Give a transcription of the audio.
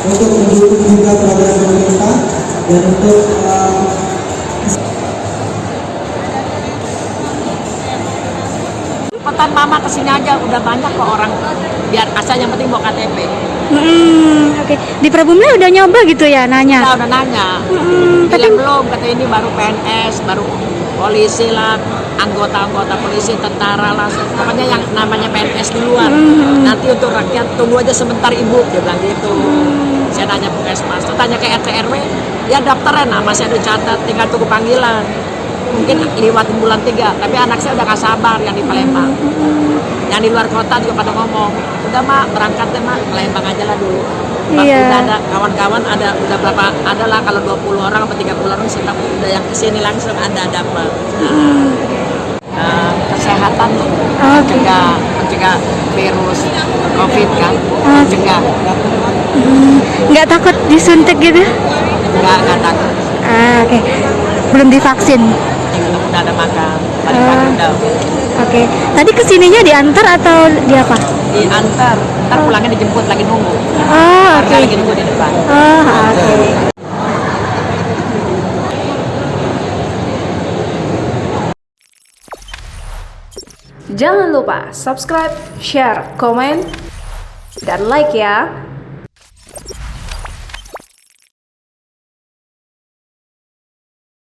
untuk mendukung juga program pemerintah dan untuk Petan mama kesini aja udah banyak kok orang, biar asal yang penting bawa KTP. Oke. Di Prabumlai udah nyoba gitu ya nanya? Udah nanya, tapi bilang belum, kata ini baru PNS, baru polisi lah, anggota polisi, tentara lah, pokoknya yang namanya PNS duluan. Nanti untuk rakyat tunggu aja sebentar ibu, dia bilang gitu. Saya nanya puskesmas, tanya ke RT RW, ya daftaran, nama saya udah catat, tinggal tunggu panggilan. Mungkin lewatin bulan 3, tapi anak saya udah gak sabar yang di Palembang. Yang di luar kota juga pada ngomong, udah mak berangkat deh mak, Palembang aja lah dulu. Iya. Udah ada kawan-kawan, udah berapa, ada lah kalau 20 orang atau 30 orang sih, udah yang kesini langsung ada apa. Kesehatan tuh, mencegah virus COVID kan, mencegah. Nggak takut disuntik gitu? Nggak takut. Oke. Belum divaksin? Udah ada makan, tadi pagi udah. Oke. Tadi kesininya diantar atau di apa? Diantar, ntar pulangnya dijemput, lagi nunggu. Oke. Lagi nunggu di depan. Oke. Jangan lupa subscribe, share, komen, dan like ya.